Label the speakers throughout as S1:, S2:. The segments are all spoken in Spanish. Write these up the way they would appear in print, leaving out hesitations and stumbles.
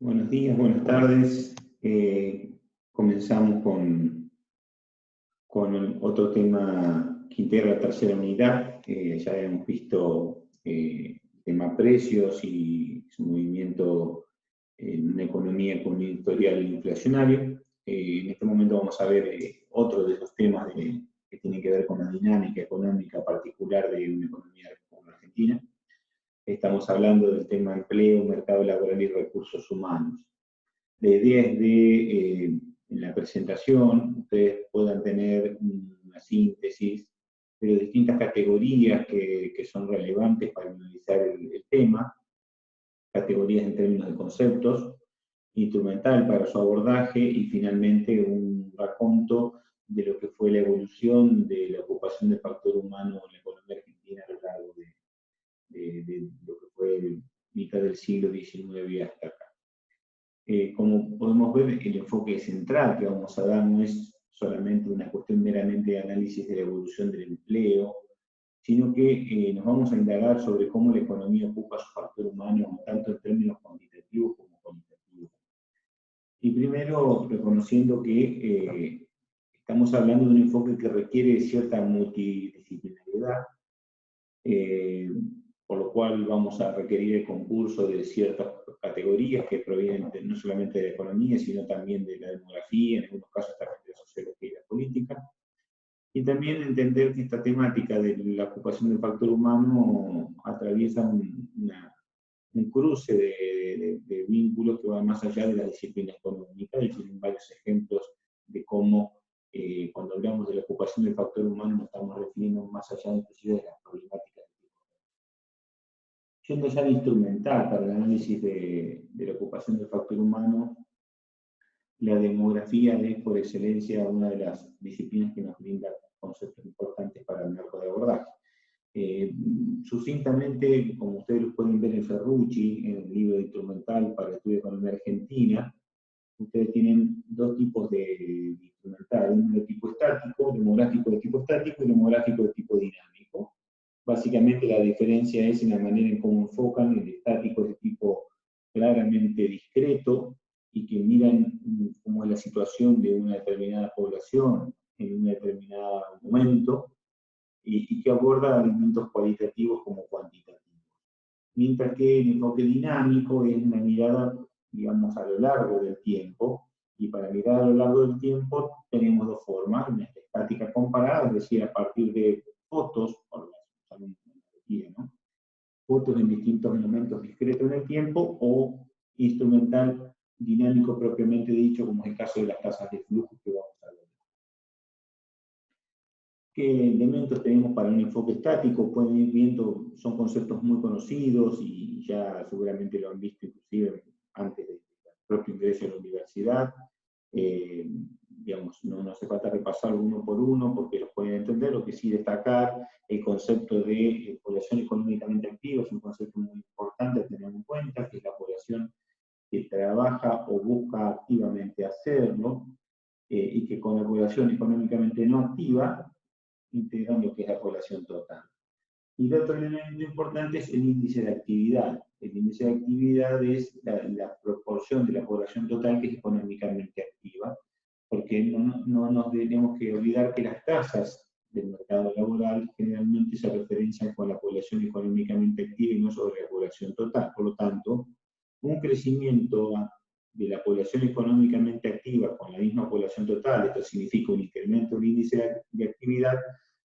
S1: Buenos días, buenas tardes. Comenzamos con otro tema que integra la tercera unidad. Ya hemos visto el tema precios y su movimiento en una economía combinatorial inflacionaria. En este momento vamos a ver otro de esos temas que tiene que ver con la dinámica económica particular de una economía como la Argentina. Estamos hablando del tema empleo, mercado laboral y recursos humanos. La idea es en la presentación, ustedes puedan tener una síntesis de distintas categorías que son relevantes para analizar el tema, categorías en términos de conceptos, instrumental para su abordaje y finalmente un raconto de lo que fue la evolución de la ocupación del factor humano en la economía argentina a lo largo de lo que fue mitad del siglo XIX hasta acá. Como podemos ver, el enfoque central que vamos a dar no es solamente una cuestión meramente de análisis de la evolución del empleo, sino que nos vamos a indagar sobre cómo la economía ocupa su factor humano, tanto en términos cuantitativos como cualitativos. Y primero, reconociendo que estamos hablando de un enfoque que requiere cierta multidisciplinariedad, por lo cual vamos a requerir el concurso de ciertas categorías que provienen no solamente de la economía, sino también de la demografía, en algunos casos también de la sociología y la política. Y también entender que esta temática de la ocupación del factor humano atraviesa un cruce de vínculos que va más allá de la disciplina económica, y tienen varios ejemplos de cómo cuando hablamos de la ocupación del factor humano nos estamos refiriendo más allá inclusive de las problemáticas. Yendo ya al instrumental para el análisis de la ocupación del factor humano, la demografía es por excelencia una de las disciplinas que nos brinda conceptos importantes para el marco de abordaje. Sucintamente, como ustedes lo pueden ver en Ferrucci, en el libro de instrumental para el estudio de economía argentina, ustedes tienen dos tipos de instrumental, uno de tipo estático, demográfico de tipo estático y demográfico de tipo dinámico. Básicamente la diferencia es en la manera en cómo enfocan. El estático es de tipo claramente discreto y que miran cómo es la situación de una determinada población en un determinado momento y que aborda elementos cualitativos como cuantitativos. Mientras que el enfoque dinámico es una mirada, digamos, a lo largo del tiempo, y para mirar a lo largo del tiempo tenemos dos formas: una estática comparada, es decir, a partir de fotos, ¿no? Fotos en distintos momentos discretos en el tiempo, o instrumental dinámico propiamente dicho, como es el caso de las tasas de flujo que vamos a ver. ¿Qué elementos tenemos para un enfoque estático? Pueden ir viendo, son conceptos muy conocidos y ya seguramente lo han visto inclusive antes del propio ingreso a la universidad. Digamos, no hace falta repasarlo uno por uno porque los pueden entender. Lo que sí destacar, el concepto de población económicamente activa es un concepto muy importante a tener en cuenta, que es la población que trabaja o busca activamente hacerlo, y que con la población económicamente no activa integran lo que es la población total. Y el otro elemento importante es el índice de actividad. El índice de actividad es la proporción de la población total que es económicamente activa, porque no nos tenemos que olvidar que las tasas del mercado laboral generalmente se referencian con la población económicamente activa y no sobre la población total. Por lo tanto, un crecimiento de la población económicamente activa con la misma población total, esto significa un incremento del índice de actividad,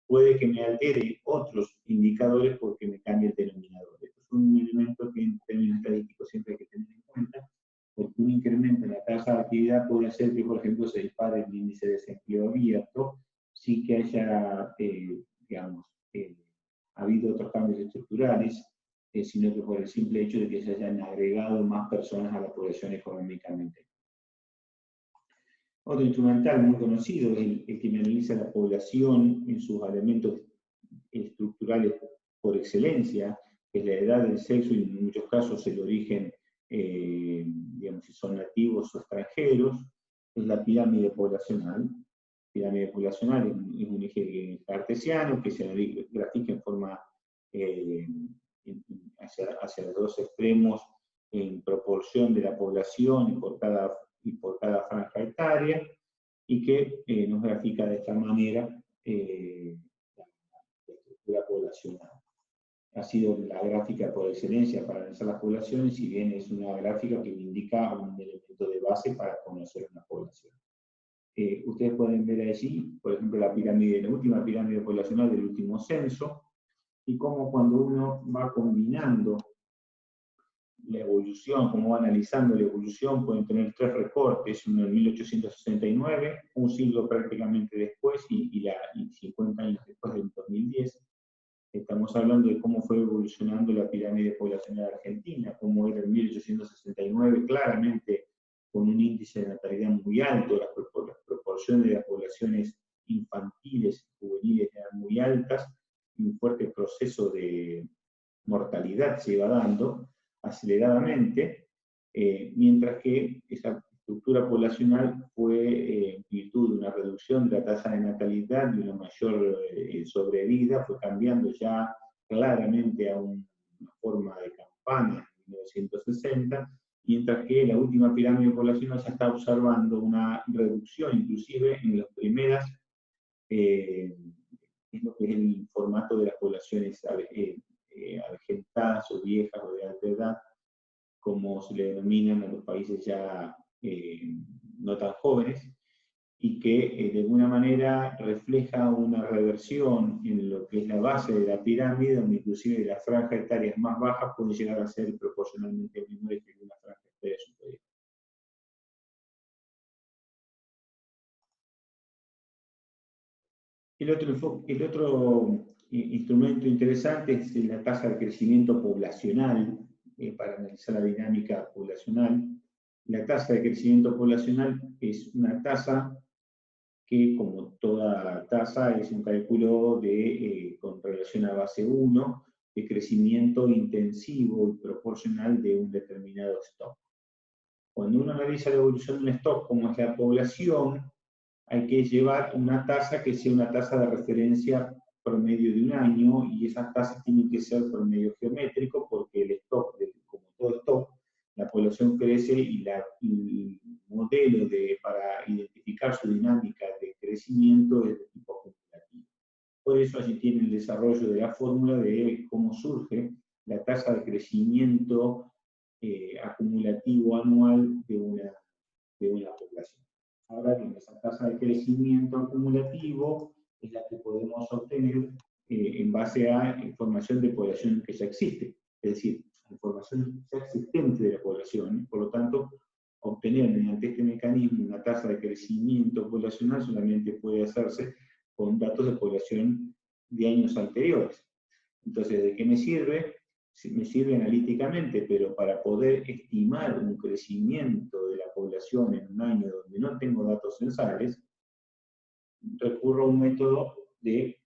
S1: puede que me altere otros indicadores porque me cambie el denominador. Esto es un elemento que en términos estadísticos siempre hay que tener en cuenta, porque un incremento en la tasa de actividad puede hacer que, por ejemplo, se dispare el índice de desempleo abierto, sin que haya, digamos, habido otros cambios estructurales, sino que por el simple hecho de que se hayan agregado más personas a la población económicamente. Otro instrumental muy conocido es el que analiza la población en sus elementos estructurales por excelencia, que es la edad, el sexo y en muchos casos el origen, digamos, si son nativos o extranjeros. Es la pirámide poblacional. La pirámide poblacional es un eje cartesiano que se grafica en forma hacia los dos extremos en proporción de la población y por cada franja etaria, y que nos grafica de esta manera la estructura poblacional. Ha sido la gráfica por excelencia para analizar las poblaciones, si bien es una gráfica que indica un elemento de base para conocer una población. Ustedes pueden ver allí, por ejemplo, la última pirámide poblacional del último censo, y cómo cuando uno va combinando la evolución, como va analizando la evolución, pueden tener tres recortes, uno en 1869, un siglo prácticamente después y 50 años después del 2010. Estamos hablando de cómo fue evolucionando la pirámide poblacional argentina, cómo era en 1869, claramente con un índice de natalidad muy alto, las proporciones de las poblaciones infantiles y juveniles eran muy altas, y un fuerte proceso de mortalidad se iba dando aceleradamente, mientras que esa estructura poblacional fue, en virtud de una reducción de la tasa de natalidad y una mayor sobrevida, fue cambiando ya claramente a una forma de campaña en 1960, mientras que la última pirámide poblacional ya está observando una reducción, inclusive en las primeras, es lo que es el formato de las poblaciones avejentadas o viejas o de alta edad, como se le denominan a los países ya no tan jóvenes, y que de alguna manera refleja una reversión en lo que es la base de la pirámide, donde inclusive las franjas etarias más bajas pueden llegar a ser proporcionalmente menores que una franja etaria superior. El otro instrumento interesante es la tasa de crecimiento poblacional, para analizar la dinámica poblacional. La tasa de crecimiento poblacional es una tasa que, como toda tasa, es un cálculo con relación a base 1, de crecimiento intensivo y proporcional de un determinado stock. Cuando uno analiza la evolución de un stock, como es la población, hay que llevar una tasa que sea una tasa de referencia promedio de un año, y esas tasas tienen que ser promedio geométrico, porque el stock, como todo stock, la población crece y el modelo para identificar su dinámica de crecimiento es de tipo acumulativo. Por eso allí tiene el desarrollo de la fórmula de cómo surge la tasa de crecimiento acumulativo anual de una población. Ahora bien, esa tasa de crecimiento acumulativo es la que podemos obtener en base a información de población que ya existe, es decir, información ya existente de la población. Por lo tanto, obtener mediante este mecanismo una tasa de crecimiento poblacional solamente puede hacerse con datos de población de años anteriores. Entonces, ¿de qué me sirve? Me sirve analíticamente, pero para poder estimar un crecimiento de la población en un año donde no tengo datos censales, recurro a un método de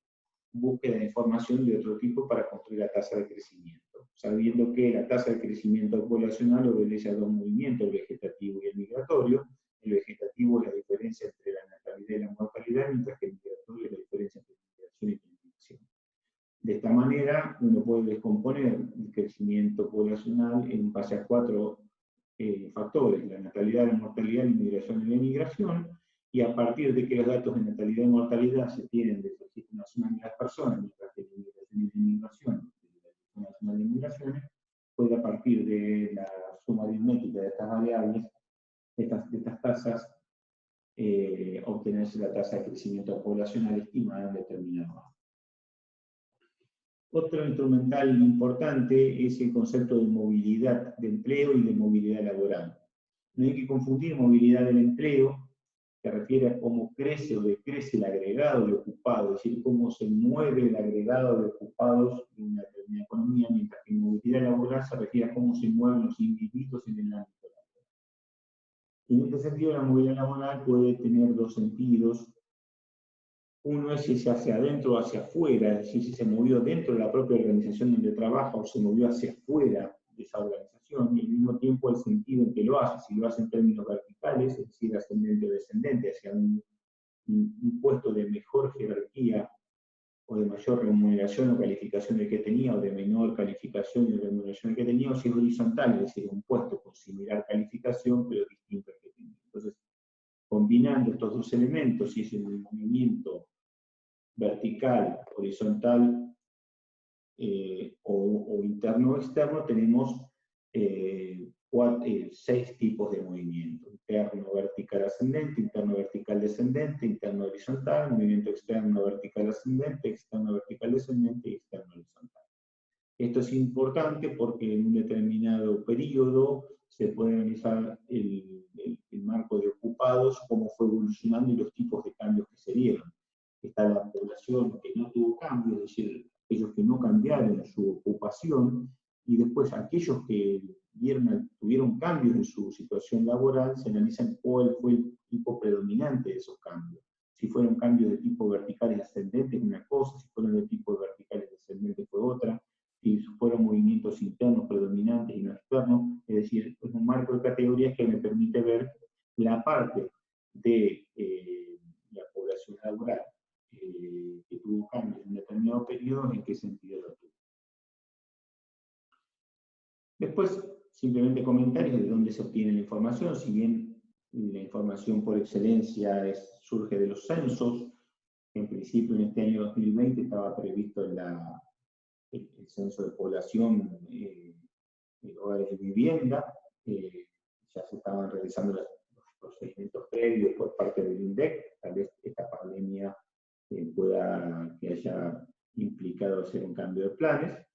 S1: búsqueda de información de otro tipo para construir la tasa de crecimiento, sabiendo que la tasa de crecimiento poblacional obedece a dos movimientos, el vegetativo y el migratorio. El vegetativo es la diferencia entre la natalidad y la mortalidad, mientras que el migratorio es la diferencia entre migración y planificación. De esta manera, uno puede descomponer el crecimiento poblacional en base a cuatro factores: la natalidad, la mortalidad, la inmigración y la emigración, y a partir de que los datos de natalidad y mortalidad se tienen del Registro Nacional de las Personas, mientras que la inmigración y la inmigración, del Registro Nacional de Inmigraciones, puede, a partir de la suma aritmética de estas variables, de estas tasas, obtenerse la tasa de crecimiento poblacional estimada en determinado año. Otro instrumental importante es el concepto de movilidad de empleo y de movilidad laboral. No hay que confundir movilidad del empleo, que refiere a cómo crece o decrece el agregado de ocupados, es decir, cómo se mueve el agregado de ocupados en una determinada economía, mientras que movilidad laboral se refiere a cómo se mueven los individuos en el ámbito laboral. En este sentido, la movilidad laboral puede tener dos sentidos. Uno es si es hacia adentro o hacia afuera, es decir, si se movió dentro de la propia organización donde trabaja o se movió hacia afuera de esa organización, y al mismo tiempo el sentido en que lo hace, si lo hace en términos verticales, es decir, ascendente o descendente, hacia un puesto de mejor jerarquía o de mayor remuneración o calificación del que tenía, o de menor calificación y remuneración del que tenía, o si es horizontal, es decir, un puesto con similar calificación, pero distinto al que tenía. Entonces, combinando estos dos elementos, si es el movimiento vertical, horizontal o interno o externo, tenemos 6 tipos de movimiento: interno vertical ascendente, interno vertical descendente, interno horizontal, movimiento externo vertical ascendente, externo vertical descendente y externo horizontal. Esto es importante porque en un determinado periodo se puede analizar el marco de ocupados, cómo fue evolucionando y los tipos de cambios que se dieron. Está la población que no tuvo cambios, es decir, aquellos que no cambiaron su ocupación, y después aquellos que tuvieron cambios en su situación laboral, se analizan cuál fue el tipo predominante de esos cambios. Si fueron cambios de tipo verticales ascendentes, una cosa; si fueron de tipo verticales descendentes, fue otra; si fueron movimientos internos predominantes y no externos. Es decir, es un marco de categorías que me permite ver la parte de la población laboral que tuvo cambios en un determinado periodo, en qué sentido lo tuvo. Después, simplemente comentarios de dónde se obtiene la información. Si bien la información por excelencia surge de los censos, en principio en este año 2020 estaba previsto el censo de población, hogares de vivienda. Ya se estaban realizando los procedimientos previos por parte del INDEC. Tal vez esta pandemia pueda que haya implicado hacer un cambio de planes.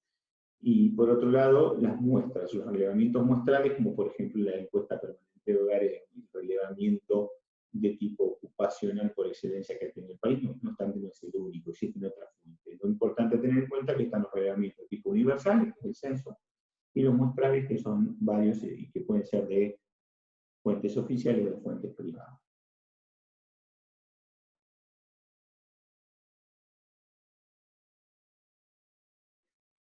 S1: Y por otro lado, las muestras, los relevamientos muestrales, como por ejemplo la encuesta permanente de hogares, el relevamiento de tipo ocupacional por excelencia que tiene el país, no obstante no es el único, existen otras fuentes. Lo importante es tener en cuenta que están los relevamientos de tipo universal, el censo, y los muestrales, que son varios y que pueden ser de fuentes oficiales o de fuentes privadas.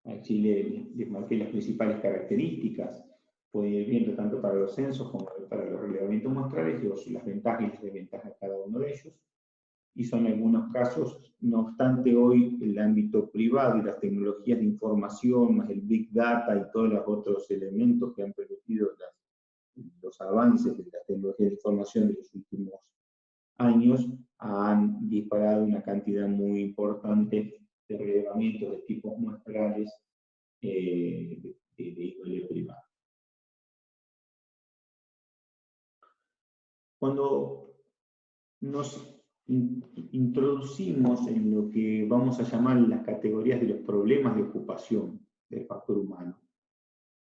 S1: Aquí les marqué las principales características. Pueden ir viendo tanto para los censos como para los relevamientos muestrales, las ventajas y las desventajas de cada uno de ellos. Y son algunos casos. No obstante, hoy el ámbito privado y las tecnologías de información, más el Big Data y todos los otros elementos que han permitido los avances de las tecnologías de información de los últimos años, han disparado una cantidad muy importante de relevamientos de tipos muestrales de índole privada. Cuando nos introducimos en lo que vamos a llamar las categorías de los problemas de ocupación del factor humano,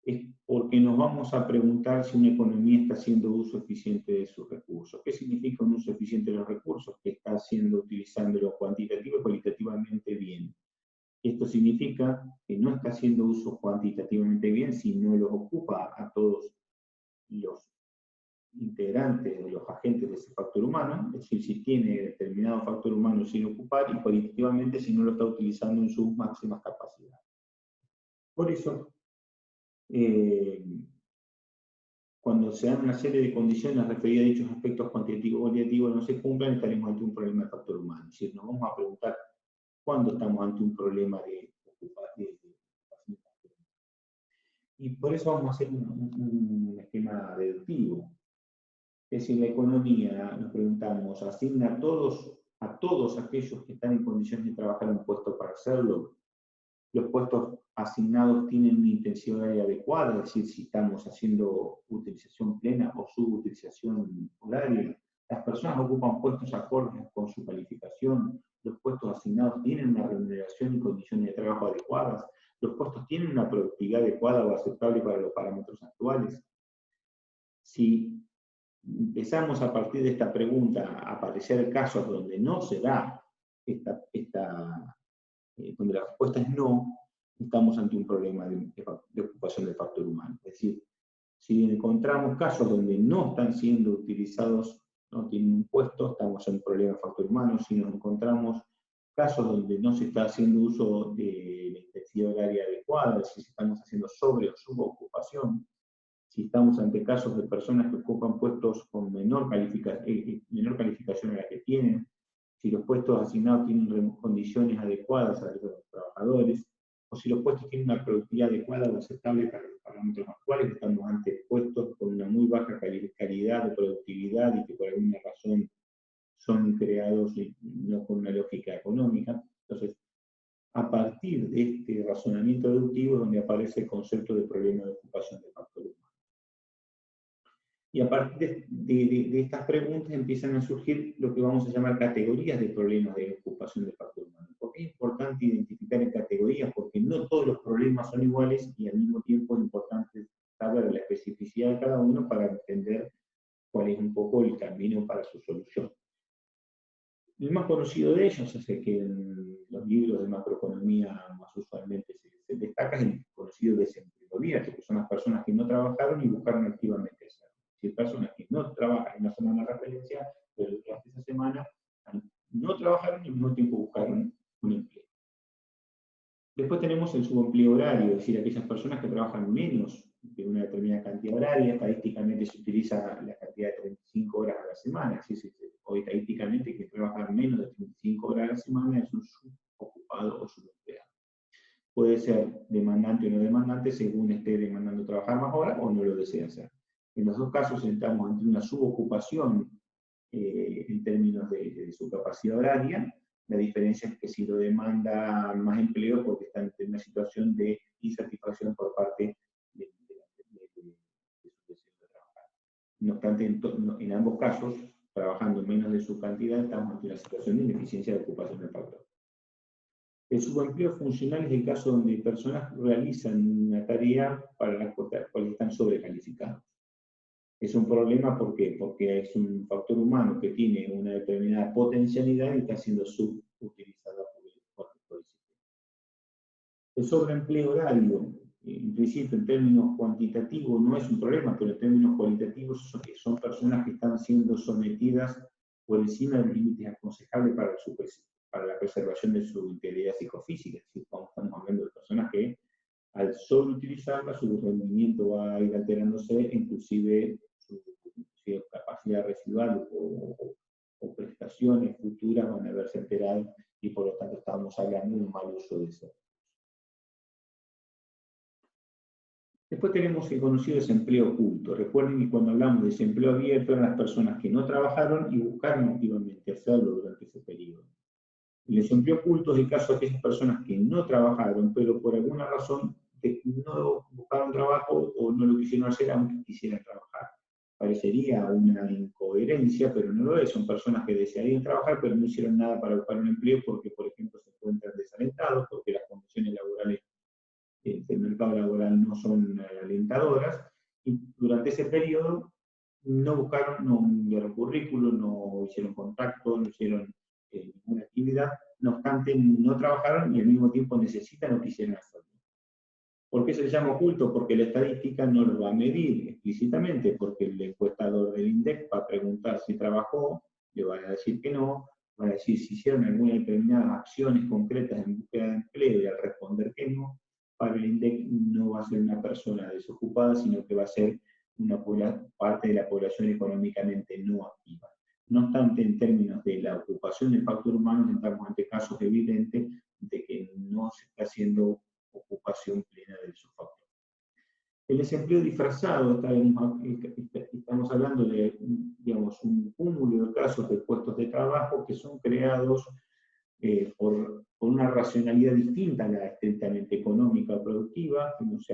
S1: es porque nos vamos a preguntar si una economía está haciendo uso eficiente de sus recursos. ¿Qué significa un uso eficiente de los recursos? Que está utilizándolo cuantitativo y cualitativamente bien. Esto significa que no está haciendo uso cuantitativamente bien si no los ocupa a todos los integrantes de los agentes de ese factor humano, es decir, si tiene determinado factor humano sin ocupar, y cualitativamente si no lo está utilizando en sus máximas capacidades. Por eso, cuando se dan una serie de condiciones referidas a dichos aspectos cuantitativos o cualitativos no se cumplan, estaremos ante un problema de factor humano. Es decir, nos vamos a preguntar cuándo estamos ante un problema de ocupación. Y por eso vamos a hacer un esquema deductivo. Es decir, la economía, nos preguntamos, ¿asigna a todos aquellos que están en condiciones de trabajar un puesto para hacerlo? ¿Los puestos asignados tienen una intensidad horaria adecuada? Es decir, si estamos haciendo utilización plena o subutilización horaria. ¿Las personas ocupan puestos acordes con su calificación? ¿Los puestos asignados tienen una remuneración y condiciones de trabajo adecuadas? ¿Los puestos tienen una productividad adecuada o aceptable para los parámetros actuales? Si empezamos a partir de esta pregunta a aparecer casos donde no se da donde la respuesta es no, estamos ante un problema de ocupación del factor humano. Es decir, si encontramos casos donde no están siendo utilizados, no tienen un puesto, estamos en un problema de factor humano. Si nos encontramos casos donde no se está haciendo uso de la intensidad horaria adecuada, es decir, si estamos haciendo sobre o subocupación, si estamos ante casos de personas que ocupan puestos con menor calificación a la que tienen, si los puestos asignados tienen condiciones adecuadas a los trabajadores, o si los puestos tienen una productividad adecuada o aceptable para los parámetros actuales. Estamos ante puestos con una muy baja calidad de productividad y que por alguna razón son creados y no con una lógica económica. Entonces, a partir de este razonamiento deductivo es donde aparece el concepto de problema de ocupación de factor humano. Y a partir de estas preguntas empiezan a surgir lo que vamos a llamar categorías de problemas de ocupación de factor humano. ¿Por qué es importante identificar en categorías? Porque no todos los problemas son iguales y al mismo tiempo es importante saber la especificidad de cada uno para entender cuál es un poco el camino para su solución. El más conocido de ellos es el que en los libros de macroeconomía más usualmente se destaca, es el conocido desempleo abierto, que son las personas que no trabajaron y buscaron activamente hacerlo. Si hay personas que no trabajan en una semana de referencia, pero durante esa semana no trabajaron y al mismo tiempo buscaron un empleo. Después tenemos el subempleo horario, es decir, aquellas personas que trabajan menos de una determinada cantidad horaria. Estadísticamente se utiliza la cantidad de 35 horas a la semana, o estadísticamente que trabajan menos de 35 horas a la semana es un subocupado o subempleado. Puede ser demandante o no demandante según esté demandando trabajar más horas o no lo desea hacer. En los dos casos estamos ante una subocupación en términos de su capacidad horaria. La diferencia es que si lo demanda más empleo porque está en una situación de insatisfacción por parte de su deseo de trabajar. No obstante, en ambos casos, trabajando menos de su cantidad, estamos ante una situación de ineficiencia de ocupación del factor. El subempleo funcional es el caso donde personas realizan una tarea para la cual están sobrecalificados. Es un problema ¿por qué? Porque es un factor humano que tiene una determinada potencialidad y está siendo subutilizada por el sistema. El sobreempleo horario, en principio en términos cuantitativos no es un problema, pero en términos cualitativos son personas que están siendo sometidas por encima de los límites aconsejables para la preservación de su integridad psicofísica. Es decir, estamos hablando de personas que al sobreutilizarla su rendimiento va a ir alterándose, inclusive su capacidad residual o prestaciones futuras van a verse alteradas y por lo tanto estamos hablando de un mal uso de eso. Después tenemos el conocido desempleo oculto. Recuerden que cuando hablamos de desempleo abierto eran las personas que no trabajaron y buscaron activamente hacerlo durante ese periodo. El desempleo oculto es el caso de aquellas personas que no trabajaron, pero por alguna razón no buscaron trabajo o no lo quisieron hacer aunque quisieran trabajar. Parecería una incoherencia, pero no lo es. Son personas que desearían trabajar, pero no hicieron nada para buscar un empleo porque, por ejemplo, se encuentran desalentados, porque las condiciones laborales del mercado laboral no son alentadoras, y durante ese periodo no buscaron, no enviaron currículum, no hicieron contacto, no hicieron ninguna actividad, no obstante no trabajaron y al mismo tiempo necesitan o quisieran hacerlo. ¿Por qué se le llama oculto? Porque la estadística no lo va a medir explícitamente, porque el encuestador del INDEC va a preguntar si trabajó, le van a decir que no, van a decir si hicieron algunas determinadas acciones concretas en búsqueda de empleo y al responder que no, para el INDEC no va a ser una persona desocupada, sino que va a ser una parte de la población económicamente no activa. No obstante, en términos de la ocupación del factor humano, estamos ante casos evidentes de que no se está haciendo ocupación plena del subfactor. El desempleo disfrazado, estamos hablando de, digamos, un cúmulo de casos de puestos de trabajo que son creados por una racionalidad distinta a la estrictamente económica o productiva, que no se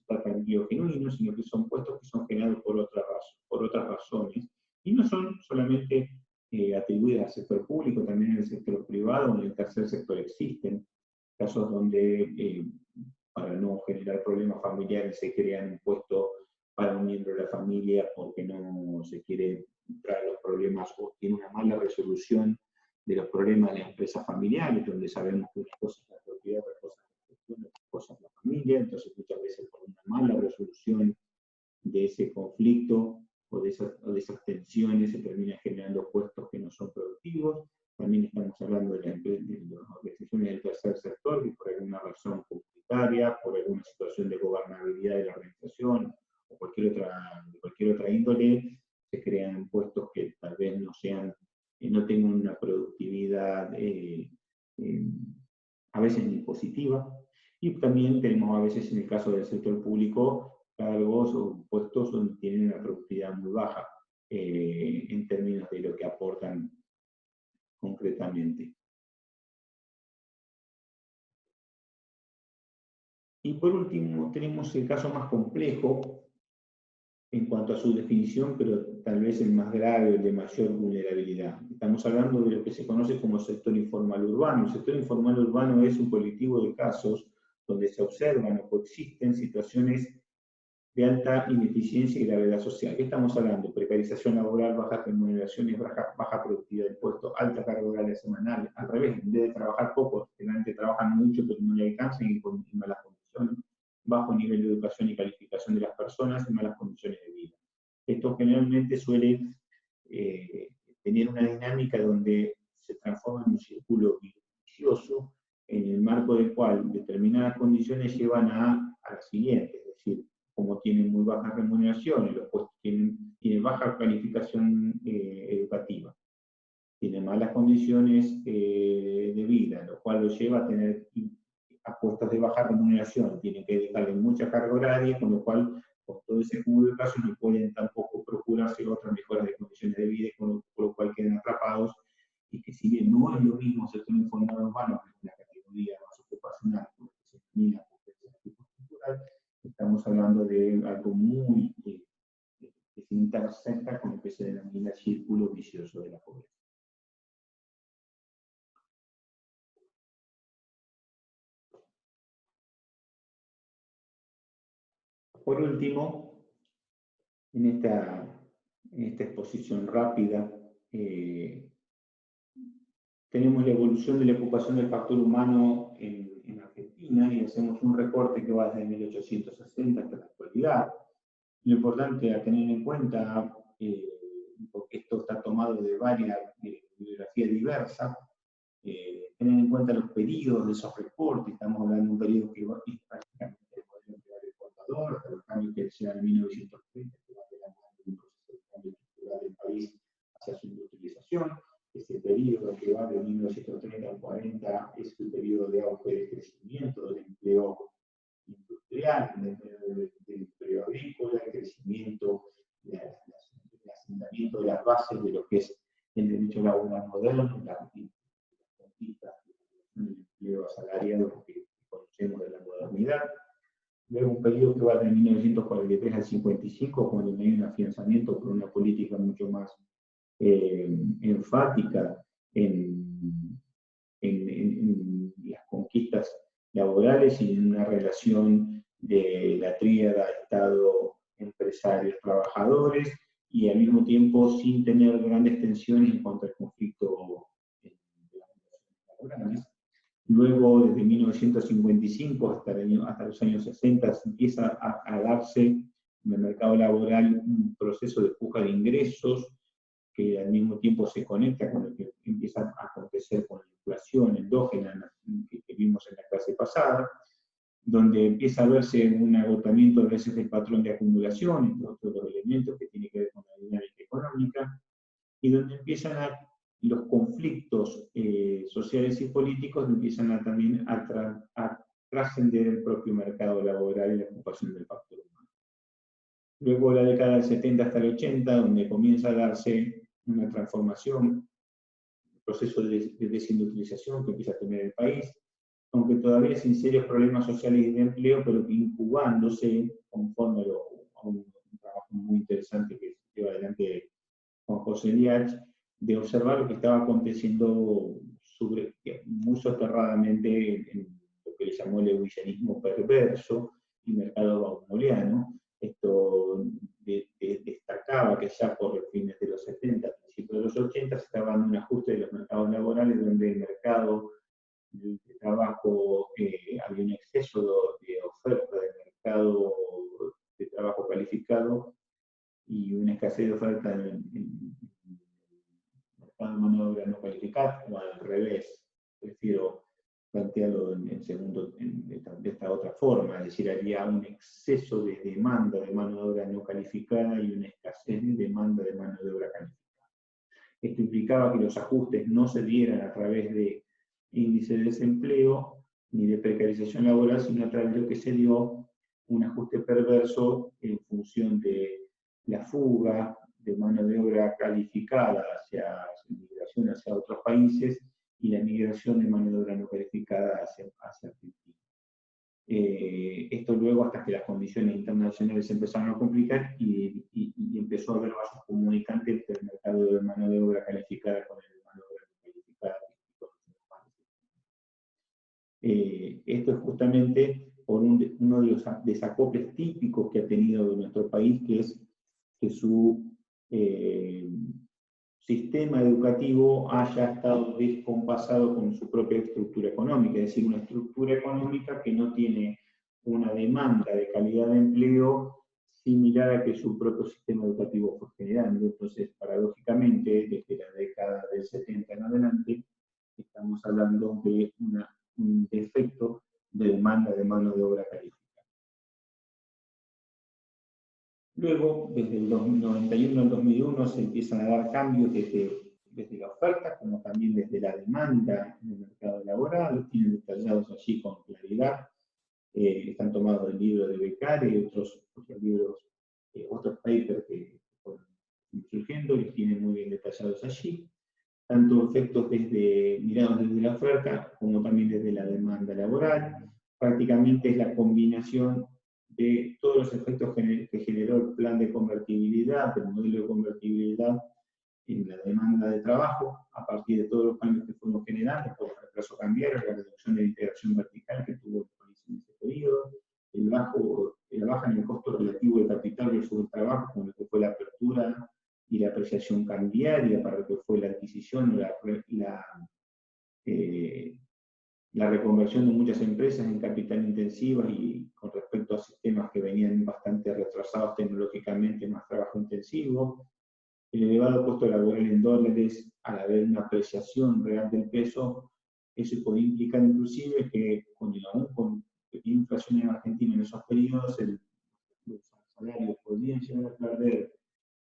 S1: trata de empleo genuino, sino que son puestos que son generados por otras razones, y no son solamente atribuidas al sector público, también en el sector privado o en el tercer sector existen casos donde para no generar problemas familiares se crean un puesto para un miembro de la familia porque no se quiere traer los problemas o tiene una mala resolución de los problemas de las empresas familiares, donde sabemos que unas cosas es la propiedad, otras cosas es la gestión, otras cosas es la familia. Entonces muchas veces por una mala resolución de ese conflicto o de esas tensiones se terminan generando puestos que no son productivos. También estamos hablando de las organizaciones del tercer sector que por alguna razón comunitaria, por alguna situación de gobernabilidad de la organización o cualquier otra índole, se crean puestos que tal vez no tengan veces en el caso del sector público, cargos o puestos donde tienen una productividad muy baja en términos de lo que aportan concretamente. Y por último, tenemos el caso más complejo en cuanto a su definición, pero tal vez el más grave, el de mayor vulnerabilidad. Estamos hablando de lo que se conoce como sector informal urbano. El sector informal urbano es un colectivo de casos donde se observan o coexisten situaciones de alta ineficiencia y gravedad social. ¿Qué estamos hablando? Precarización laboral, bajas remuneraciones, baja productividad del puesto, alta carga horaria semanal. Al revés, en vez de trabajar poco, generalmente trabajan mucho, pero no le alcanzan y con malas condiciones. Bajo nivel de educación y calificación de las personas y malas condiciones de vida. Esto generalmente suele tener una dinámica donde se transforma en un círculo vicioso en el marco del cual determinadas condiciones llevan a la siguiente, es decir, como tienen muy bajas remuneraciones, los puestos tienen baja calificación educativa, tienen malas condiciones de vida, lo cual los lleva a tener a puestos de baja remuneración, tienen que dedicarle mucha carga horaria, con lo cual, por todo ese cúmulo de casos, no pueden tampoco procurarse otras mejoras de condiciones de vida, con lo cual quedan atrapados, y que si bien no es lo mismo sector informal urbano, que es una categoría más ocupacional, porque se denomina por tipo cultural, estamos hablando de algo muy que se intersecta con lo que se denomina el círculo vicioso de la pobreza. Por último, en esta exposición rápida, tenemos la evolución de la ocupación del factor humano en Argentina y hacemos un recorte que va desde 1860 hasta la actualidad. Lo importante a tener en cuenta, porque esto está tomado de varias bibliografías diversas, tener en cuenta los periodos de esos recortes. Estamos hablando de un periodo que va prácticamente del modelo primario exportador, hasta los cambios que se dan en 1930, que va de la mano de un proceso de cambio estructural del país hacia su industrialización. Ese periodo que va de 1930 al 40 es el periodo de auge de crecimiento del empleo industrial, del empleo agrícola, el crecimiento, el asentamiento de las bases de lo que es el derecho laboral moderno, las conquistas del empleo asalariado que conocemos de la modernidad. Luego un periodo que va de 1943 al 55, cuando hay un afianzamiento por una política mucho más enfática en las conquistas laborales y en una relación de la tríada Estado, empresarios, trabajadores, y al mismo tiempo sin tener grandes tensiones en cuanto al conflicto de las relaciones laborales. Luego, desde 1955 hasta los años 60, se empieza a darse en el mercado laboral un proceso de puja de ingresos, que al mismo tiempo se conecta con lo que empieza a acontecer con la inflación endógena que vimos en la clase pasada, donde empieza a verse un agotamiento a veces del patrón de acumulación, entre otros los elementos que tienen que ver con la dinámica económica, y donde empiezan los conflictos sociales y políticos empiezan también a trascender el propio mercado laboral y la ocupación del factor humano. Luego la década del 70 hasta el 80, donde comienza a darse una transformación, un proceso de desindustrialización que empieza a tener el país, aunque todavía sin serios problemas sociales y de empleo, pero que incubándose conforme a un trabajo muy interesante que lleva adelante Juan José Liach, de observar lo que estaba aconteciendo muy soterradamente en lo que le llamó el eugenianismo perverso y mercado baumoliano. Esto destacaba que ya por los fines de los 70, principios de los 80, se estaba dando un ajuste de los mercados laborales, donde el mercado de trabajo había un exceso de oferta del mercado de trabajo calificado y una escasez de oferta en el mercado de mano de obra no calificada, o al revés. Prefiero plantearlo de esta otra forma, es decir, había un exceso de demanda de mano de obra no calificada y una escasez de demanda de mano de obra calificada. Esto implicaba que los ajustes no se dieran a través de índice de desempleo, ni de precarización laboral, sino a través de lo que se dio un ajuste perverso en función de la fuga de mano de obra calificada hacia migración hacia otros países y la migración de mano de obra no calificada hacia Argentina. Esto luego hasta que las condiciones internacionales se empezaron a complicar y empezó a haber vasos comunicantes entre el mercado de mano de obra calificada con el de mano de obra no calificada. Esto es justamente por uno de los desacoples típicos que ha tenido nuestro país, que es que su sistema educativo haya estado descompasado con su propia estructura económica, es decir, una estructura económica que no tiene una demanda de calidad de empleo similar a que su propio sistema educativo fue generando. Entonces, paradójicamente, desde la década del 70 en adelante, estamos hablando de un defecto de demanda de mano de obra calificada. Luego, desde el 91 al 2001 se empiezan a dar cambios desde la oferta, como también desde la demanda en el mercado laboral, los tienen detallados allí con claridad, están tomados del libro de Beccari y otros libros, otros papers que fueron surgiendo, los tienen muy bien detallados allí, tanto efectos mirados desde la oferta como también desde la demanda laboral. Prácticamente es la combinación de todos los efectos que generó el plan de convertibilidad, el modelo de convertibilidad en la demanda de trabajo, a partir de todos los cambios que fuimos generando, por el retraso cambiario, la reducción de la integración vertical que tuvo el país en ese periodo, la baja en el costo relativo de capital versus el trabajo, con lo que fue la apertura y la apreciación cambiaria para lo que fue la adquisición, la reconversión de muchas empresas en capital intensiva y con respecto a sistemas que venían bastante retrasados tecnológicamente, más trabajo intensivo, el elevado costo laboral en dólares, al haber una apreciación real del peso, eso puede implicar inclusive que aún con pequeña inflación en Argentina en esos periodos, los salarios podrían llegar a perder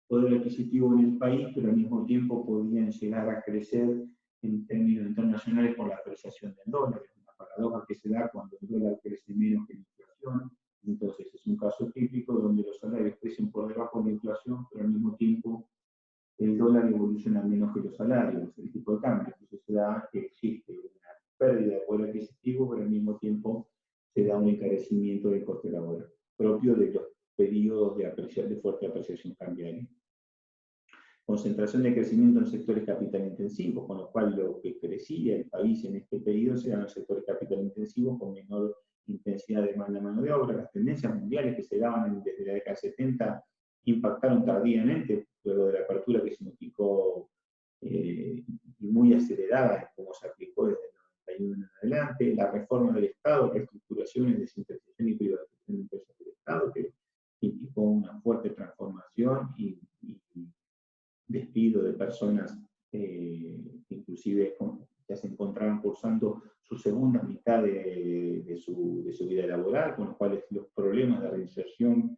S1: poder adquisitivo en el país, pero al mismo tiempo podrían llegar a crecer en términos internacionales por la apreciación del dólar. Es una paradoja que se da cuando el dólar crece menos que la inflación. Entonces es un caso típico donde los salarios crecen por debajo de la inflación, pero al mismo tiempo el dólar evoluciona menos que los salarios, el tipo de cambio. Entonces se da que existe una pérdida de poder adquisitivo, pero al mismo tiempo se da un encarecimiento del coste laboral, propio de los periodos de fuerte apreciación cambiaria. Concentración de crecimiento en sectores capital intensivos, con lo cual lo que crecía el país en este periodo eran los sectores capital intensivos con menor intensidad de demanda de mano de obra. Las tendencias mundiales que se daban desde la década de 70 impactaron tardíamente, luego de la apertura que significó y muy acelerada, como se aplicó desde el 91 en adelante, la reforma del Estado, reestructuraciones, descentralización y privatización de empresas del Estado, que implicó una fuerte transformación y despido de personas que inclusive ya se encontraban cursando su segunda mitad de su vida laboral, con los cuales los problemas de reinserción,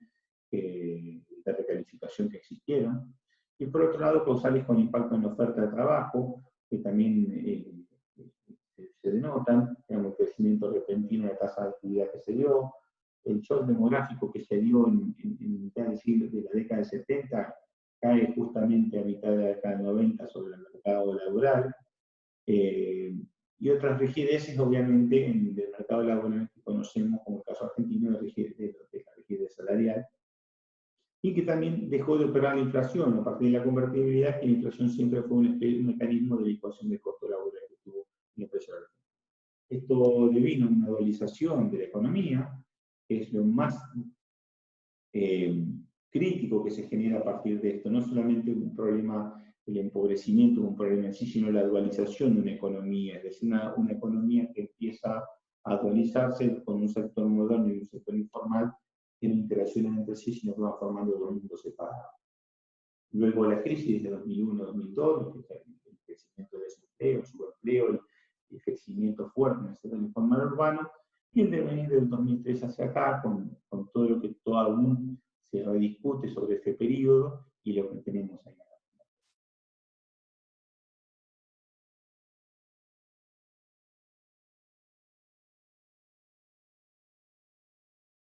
S1: de recalificación que existieron. Y por otro lado, causales con impacto en la oferta de trabajo, que también se denotan, digamos, el crecimiento repentino de la tasa de actividad que se dio, el shock demográfico que se dio en mitad del siglo, de la década de 70, cae justamente a mitad de la década del 90 sobre el mercado laboral, y otras rigideces, obviamente, del mercado laboral que conocemos como el caso argentino de la rigidez salarial, y que también dejó de operar la inflación a partir de la convertibilidad, que la inflación siempre fue un mecanismo de licuación del costo laboral que tuvo la empresa argentina. Esto devino en una dualización de la economía, que es lo más crítico que se genera a partir de esto. No solamente un problema del empobrecimiento, un problema en sí, sino la dualización de una economía, es decir, una economía que empieza a dualizarse con un sector moderno y un sector informal que no interaccionan entre sí, sino que van formando dos mundos separados. Luego la crisis de 2001-2002, el crecimiento del desempleo, el subempleo, el crecimiento fuerte en el sector informal urbano, y el devenir del 2003 hacia acá, con todo lo que aún se rediscute sobre este periodo y lo que tenemos ahí.